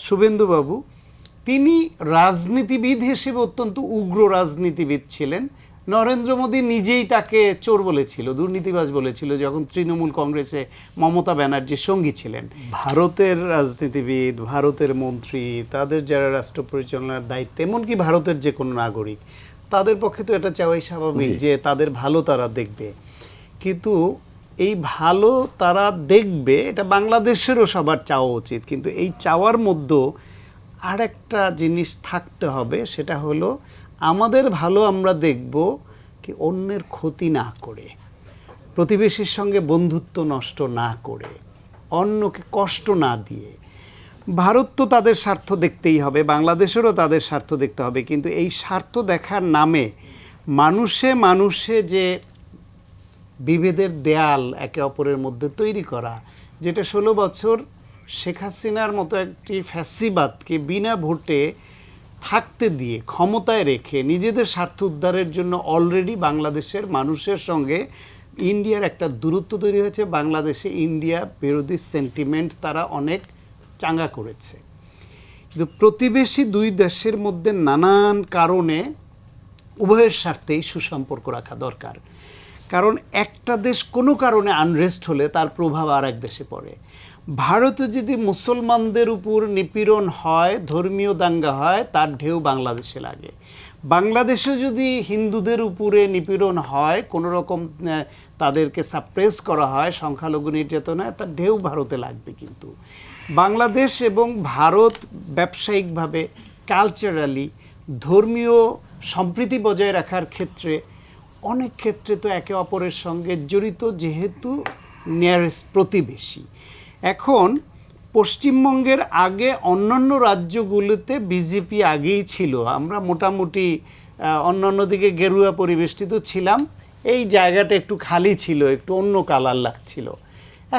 শুভেন্দুবাবু, তিনি রাজনীতিবিদ হিসেবে অত্যন্ত উগ্র রাজনীতিবিদ ছিলেন। নরেন্দ্র মোদী নিজেই তাকে চোর বলেছিল, দুর্নীতিবাজ বলেছিল যখন তৃণমূল কংগ্রেসে মমতা ব্যানার্জির সঙ্গী ছিলেন। ভারতের রাজনীতিবিদ, ভারতের মন্ত্রী, তাদের যারা রাষ্ট্র পরিচালনার দায়িত্ব, এমনকি ভারতের যে কোনো নাগরিক, তাদের পক্ষে তো এটা চাওয়াই স্বাভাবিক যে তাদের ভালো তারা দেখবে। কিন্তু এই ভালো তারা দেখবে এটা বাংলাদেশেরও সবার চাওয়া উচিত, কিন্তু এই চাওয়ার মধ্যে আর একটা জিনিস থাকতে হবে, সেটা হলো আমাদের ভালো আমরা দেখব কি অন্যের ক্ষতি না করে, প্রতিবেশীর সঙ্গে বন্ধুত্ব নষ্ট না করে, অন্যকে কষ্ট না দিয়ে। ভারত তো তাদের স্বার্থ দেখতেই হবে, বাংলাদেশেরও তাদের স্বার্থ দেখতে হবে, কিন্তু এই স্বার্থ দেখার নামে মানুষে মানুষে যে বিভেদের দেয়াল একে অপরের মধ্যে তৈরি করা, যেটা 16 বছর শেখ হাসিনার মতো একটি ফ্যাসিবাদকে বিনা ভোটে থাকতে দিয়ে ক্ষমতায় রেখে নিজেদের স্বার্থ উদ্ধারের জন্য অলরেডি বাংলাদেশের মানুষের সঙ্গে ইন্ডিয়ার একটা দূরত্ব তৈরি হয়েছে। বাংলাদেশে ইন্ডিয়া বিরোধী সেন্টিমেন্ট তারা অনেক চাঙ্গা করেছে। কিন্তু প্রতিবেশী দুই দেশের মধ্যে নানান কারণে উভয়ের স্বার্থেই সুসম্পর্ক রাখা দরকার। কারণ একটা দেশ কোনো কারণে আনরেস্ট হলে তার প্রভাব আর এক দেশে পড়ে। ভারতে যদি মুসলমানদের উপর নিপীড়ন হয়, ধর্মীয় দাঙ্গা হয়, তার ঢেউ বাংলাদেশে লাগে। বাংলাদেশে যদি হিন্দুদের উপরে নিপীড়ন হয়, কোনো রকম তাদেরকে সাপ্রেস করা হয়, সংখ্যালঘু নির্যাতন হয়, তার ঢেউ ভারতে লাগবে। কিন্তু বাংলাদেশ এবং ভারত ব্যবসায়িকভাবে, কালচারালি, ধর্মীয় সম্প্রীতি বজায় রাখার ক্ষেত্রে অনেক ক্ষেত্রে তো একে অপরের সঙ্গে জড়িত, যেহেতু নিয়ারেস্ট প্রতিবেশী। এখন পশ্চিমবঙ্গের আগে অন্যান্য রাজ্যগুলোতে বিজেপি আগেই ছিল, আমরা মোটামুটি অন্যান্য দিকে গেরুয়া পরিবেষ্টিত ছিলাম, এই জায়গাটা একটু খালি ছিল, একটু অন্য কালার লাগছিল।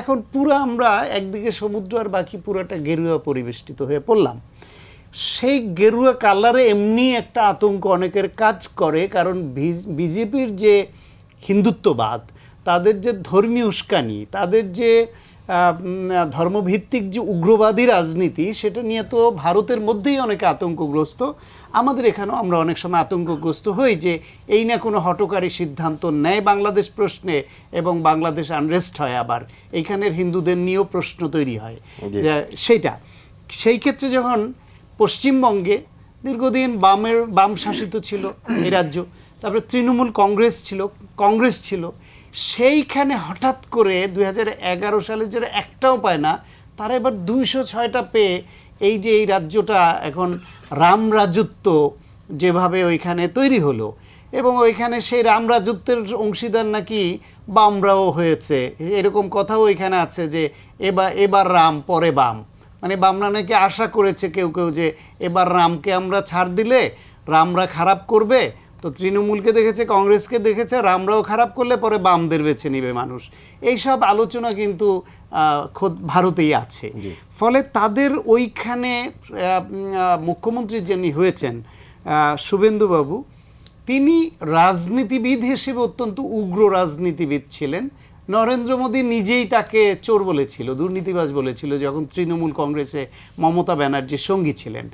এখন পুরো আমরা একদিকে সমুদ্র আর বাকি পুরোটা গেরুয়া পরিবেষ্টিত হয়ে পড়লাম। সেই গেরুয়া কালারে এমনি একটা আতঙ্ক অনেকের কাজ করে, কারণ বিজেপির যে হিন্দুত্ববাদ, তাদের যে ধর্মীয় উস্কানি, তাদের যে ধর্মভিত্তিক যে উগ্রবাদী রাজনীতি, সেটা নিয়ে তো ভারতের মধ্যেই অনেকে আতঙ্কগ্রস্ত। আমাদের এখানেও আমরা অনেক সময় আতঙ্কগ্রস্ত হই যে এই না কোনো হঠকারী সিদ্ধান্ত নেয় বাংলাদেশ প্রশ্নে এবং বাংলাদেশ আনরেস্ট হয়, আবার এইখানের হিন্দুদের নিয়েও প্রশ্ন তৈরি হয়। সেই ক্ষেত্রে যখন পশ্চিমবঙ্গে দীর্ঘদিন বাম শাসিত ছিল এই রাজ্য, তারপরে তৃণমূল কংগ্রেস ছিল, সেইখানে হঠাৎ করে 2011 সালে যারা একটাও পায় না, তারা এবার 206টা পেয়ে এই যে এই রাজ্যটা এখন রাম রাজত্ব যেভাবে ওইখানে তৈরি হলো, এবং ওইখানে সেই রাম রাজত্বের অংশীদার নাকি বামরাও হয়েছে, এরকম কথাও ওইখানে আছে যে এবার রাম পরে বাম। মানে বামরা নাকি আশা করেছে কেউ যে এবার রামকে আমরা ছাড় দিলে রামরা খারাপ করবে, তো তৃণমূলকে দেখেছে, কংগ্রেসকে দেখেছে, রামরাও খারাপ করলে পরে বামদের বেছে নিবে মানুষ। এইসব আলোচনা কিন্তু খোদ ভারতেই আছে। ফলে তাদের ওইখানে মুখ্যমন্ত্রী যিনি হয়েছেন শুভেন্দুবাবু, তিনি রাজনীতিবিদ হিসেবে অত্যন্ত উগ্র রাজনীতিবিদ ছিলেন। নরেন্দ্র মোদী নিজেই তাকে চোর বলেছিল, দুর্নীতিবাজ বলেছিল যখন তৃণমূল কংগ্রেসে মমতা ব্যানার্জির সঙ্গী ছিলেন।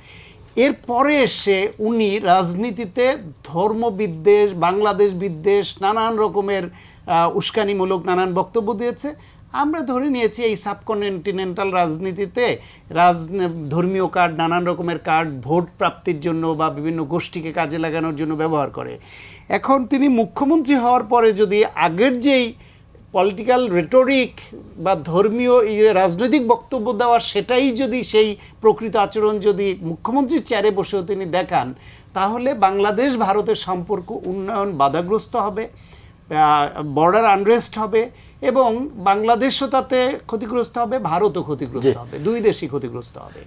এরপরে এসে উনি রাজনীতিতে ধর্মবিদ্বেষ, বাংলাদেশ বিদ্বেষ, নানান রকমের উস্কানিমূলক নানান বক্তব্য দিয়েছে। আমরা ধরে নিয়েছি এই সাবকন্টিনেন্টাল রাজনীতিতে ধর্মীয় কার্ড, নানান রকমের কার্ড ভোট প্রাপ্তির জন্য বা বিভিন্ন গোষ্ঠীকে কাজে লাগানোর জন্য ব্যবহার করে। এখন তিনি মুখ্যমন্ত্রী হওয়ার পরে যদি আগের যেই পলিটিক্যাল রেটরিক বা ধর্মীয় রাজনৈতিক বক্তব্য দেওয়ার সেটাই যদি সেই প্রকৃত আচরণ যদি মুখ্যমন্ত্রীর চেয়ারে বসেও তিনি দেখান, তাহলে বাংলাদেশ ভারতের সম্পর্ক উন্নয়ন বাধাগ্রস্ত হবে, বর্ডার আনরেস্ট হবে, এবং বাংলাদেশও তাতে ক্ষতিগ্রস্ত হবে, ভারতও ক্ষতিগ্রস্ত হবে, দুই দেশই ক্ষতিগ্রস্ত হবে।